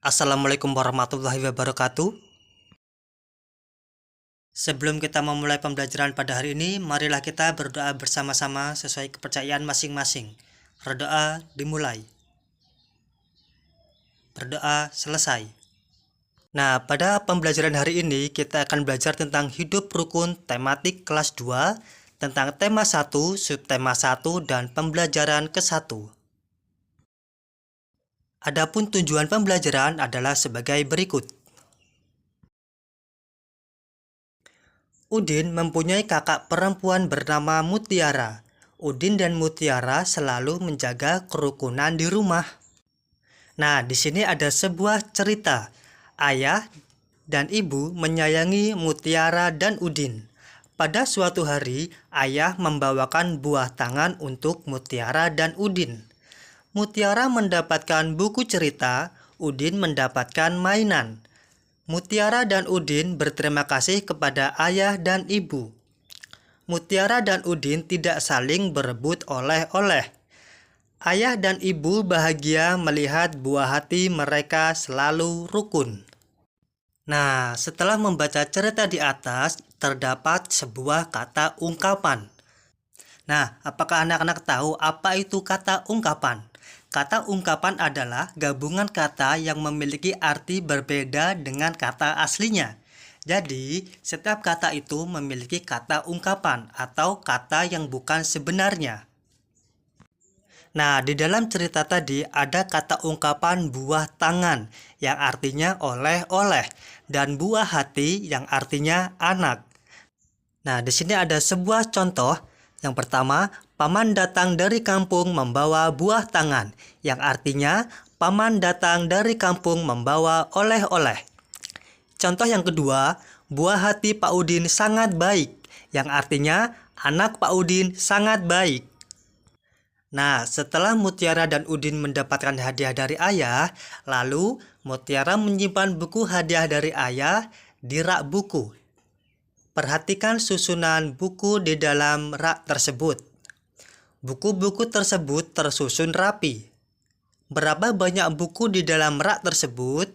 Assalamualaikum warahmatullahi wabarakatuh. Sebelum kita memulai pembelajaran pada hari ini, marilah kita berdoa bersama-sama sesuai kepercayaan masing-masing. Berdoa dimulai. Berdoa selesai. Nah, pada pembelajaran hari ini kita akan belajar tentang hidup rukun tematik kelas 2, tentang tema 1, subtema 1, dan pembelajaran ke-1. Adapun tujuan pembelajaran adalah sebagai berikut. Udin mempunyai kakak perempuan bernama Mutiara. Udin dan Mutiara selalu menjaga kerukunan di rumah. Nah, di sini ada sebuah cerita. Ayah dan ibu menyayangi Mutiara dan Udin. Pada suatu hari, ayah membawakan buah tangan untuk Mutiara dan Udin. Mutiara mendapatkan buku cerita, Udin mendapatkan mainan. Mutiara dan Udin berterima kasih kepada ayah dan ibu. Mutiara dan Udin tidak saling berebut oleh-oleh. Ayah dan ibu bahagia melihat buah hati mereka selalu rukun. Nah, setelah membaca cerita di atas, terdapat sebuah kata ungkapan. Nah, apakah anak-anak tahu apa itu kata ungkapan? Kata ungkapan adalah gabungan kata yang memiliki arti berbeda dengan kata aslinya. Jadi, setiap kata itu memiliki kata ungkapan atau kata yang bukan sebenarnya. Nah, di dalam cerita tadi ada kata ungkapan buah tangan yang artinya oleh-oleh dan buah hati yang artinya anak. Nah, di sini ada sebuah contoh. Yang pertama, paman datang dari kampung membawa buah tangan, yang artinya paman datang dari kampung membawa oleh-oleh. Contoh yang kedua, buah hati Pak Udin sangat baik, yang artinya anak Pak Udin sangat baik. Nah, setelah Mutiara dan Udin mendapatkan hadiah dari ayah, lalu Mutiara menyimpan buku hadiah dari ayah di rak buku. Perhatikan susunan buku di dalam rak tersebut. Buku-buku tersebut tersusun rapi. Berapa banyak buku di dalam rak tersebut?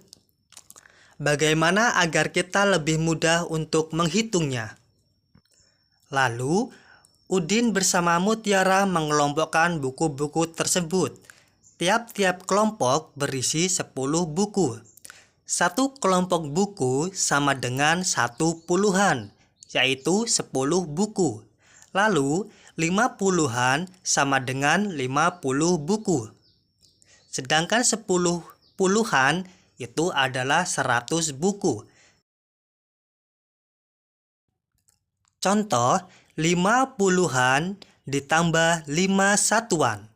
Bagaimana agar kita lebih mudah untuk menghitungnya? Lalu, Udin bersama Mutiara mengelompokkan buku-buku tersebut. Tiap-tiap kelompok berisi 10 buku. Satu kelompok buku sama dengan 1 puluhan, yaitu 10 buku. Lalu, 50-an sama dengan 50 buku. Sedangkan 10 puluhan itu adalah 100 buku. Contoh, 50-an ditambah 5 satuan.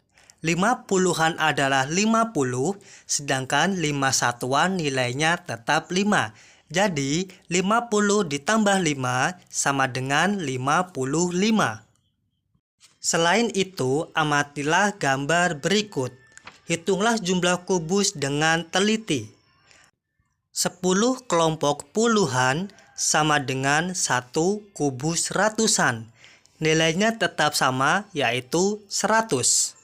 50-an adalah 50, sedangkan 5 satuan nilainya tetap 5. Jadi, 50 ditambah 5 sama dengan 55. Selain itu, amatilah gambar berikut. Hitunglah jumlah kubus dengan teliti. 10 kelompok puluhan sama dengan 1 kubus ratusan. Nilainya tetap sama, yaitu 100.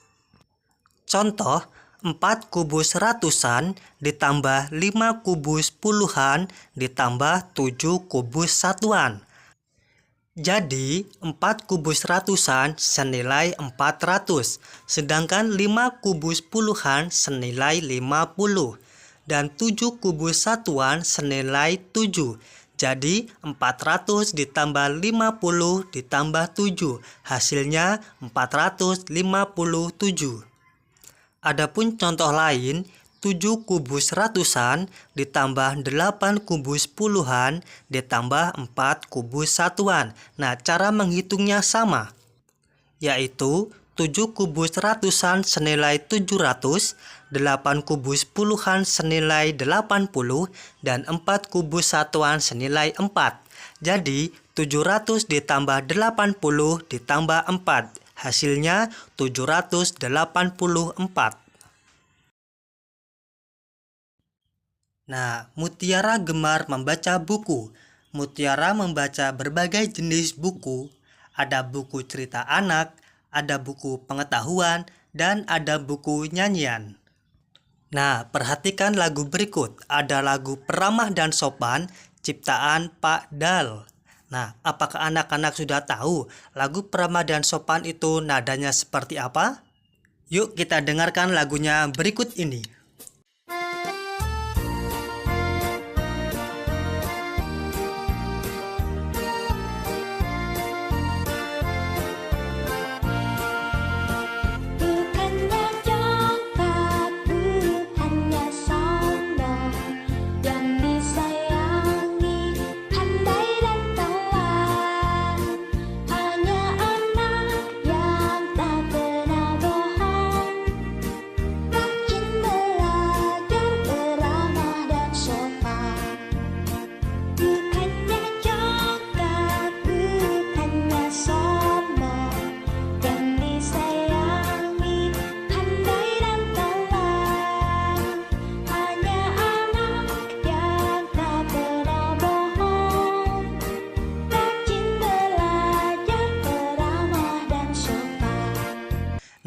Contoh, 4 kubus ratusan ditambah 5 kubus puluhan ditambah 7 kubus satuan. Jadi, 4 kubus ratusan senilai 400, sedangkan 5 kubus puluhan senilai 50, dan 7 kubus satuan senilai 7. Jadi, 400 ditambah 50 ditambah 7, hasilnya 457. Adapun contoh lain, 7 kubus ratusan ditambah 8 kubus puluhan ditambah 4 kubus satuan. Nah, cara menghitungnya sama, yaitu 7 kubus ratusan senilai 700, 8 kubus puluhan senilai 80, dan 4 kubus satuan senilai 4. Jadi, 700 ditambah 80 ditambah 4. Hasilnya 784. Nah, Mutiara gemar membaca buku. Mutiara membaca berbagai jenis buku. Ada buku cerita anak, ada buku pengetahuan, dan ada buku nyanyian. Nah, perhatikan lagu berikut. Ada lagu Peramah dan Sopan, ciptaan Pak Dal. Nah, apakah anak-anak sudah tahu lagu Peramah dan Sopan itu nadanya seperti apa? Yuk kita dengarkan lagunya berikut ini.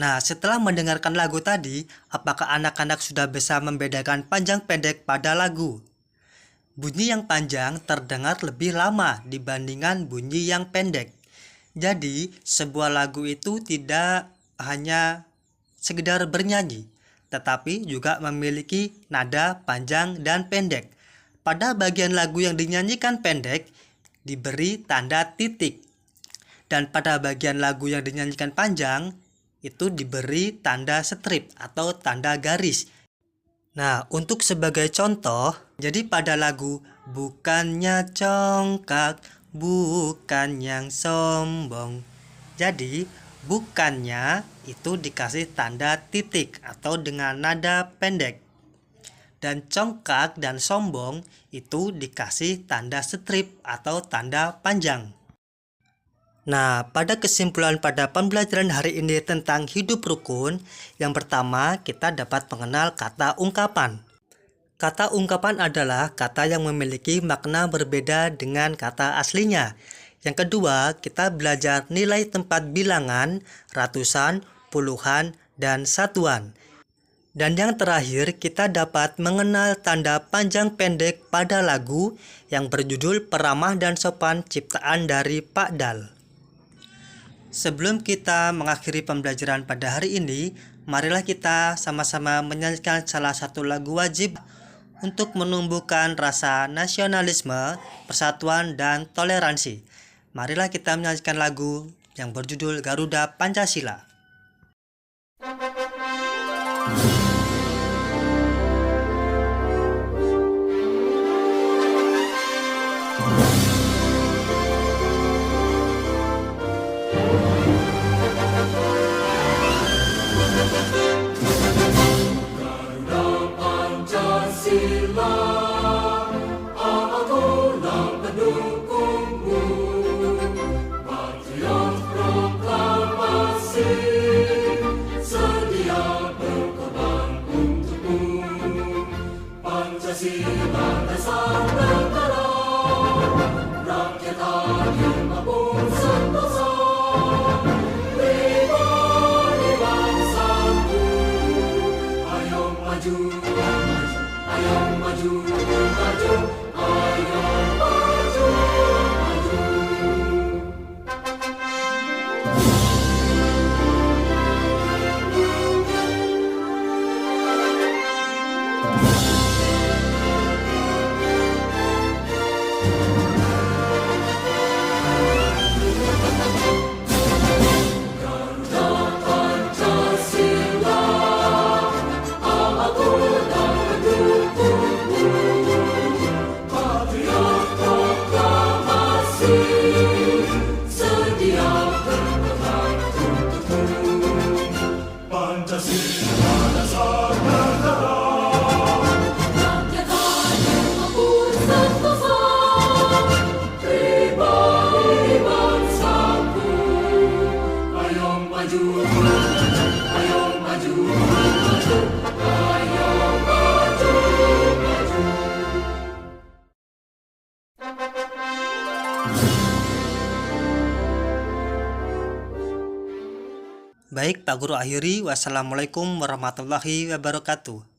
Nah, setelah mendengarkan lagu tadi, apakah anak-anak sudah bisa membedakan panjang pendek pada lagu? Bunyi yang panjang terdengar lebih lama dibandingkan bunyi yang pendek. Jadi, sebuah lagu itu tidak hanya sekedar bernyanyi, tetapi juga memiliki nada panjang dan pendek. Pada bagian lagu yang dinyanyikan pendek, diberi tanda titik. Dan pada bagian lagu yang dinyanyikan panjang, itu diberi tanda strip atau tanda garis. Nah, untuk sebagai contoh, jadi pada lagu bukannya congkak, bukan yang sombong. Jadi, bukannya itu dikasih tanda titik atau dengan nada pendek. Dan congkak dan sombong itu dikasih tanda strip atau tanda panjang. Nah, pada kesimpulan pada pembelajaran hari ini tentang hidup rukun, yang pertama kita dapat mengenal kata ungkapan. Kata ungkapan adalah kata yang memiliki makna berbeda dengan kata aslinya. Yang kedua, kita belajar nilai tempat bilangan, ratusan, puluhan, dan satuan. Dan yang terakhir, kita dapat mengenal tanda panjang pendek pada lagu yang berjudul Peramah dan Sopan ciptaan dari Pak Dal. Sebelum kita mengakhiri pembelajaran pada hari ini, marilah kita sama-sama menyanyikan salah satu lagu wajib untuk menumbuhkan rasa nasionalisme, persatuan, dan toleransi. Marilah kita menyanyikan lagu yang berjudul Garuda Pancasila. Baik, Pak Guru akhiri. Wassalamualaikum warahmatullahi wabarakatuh.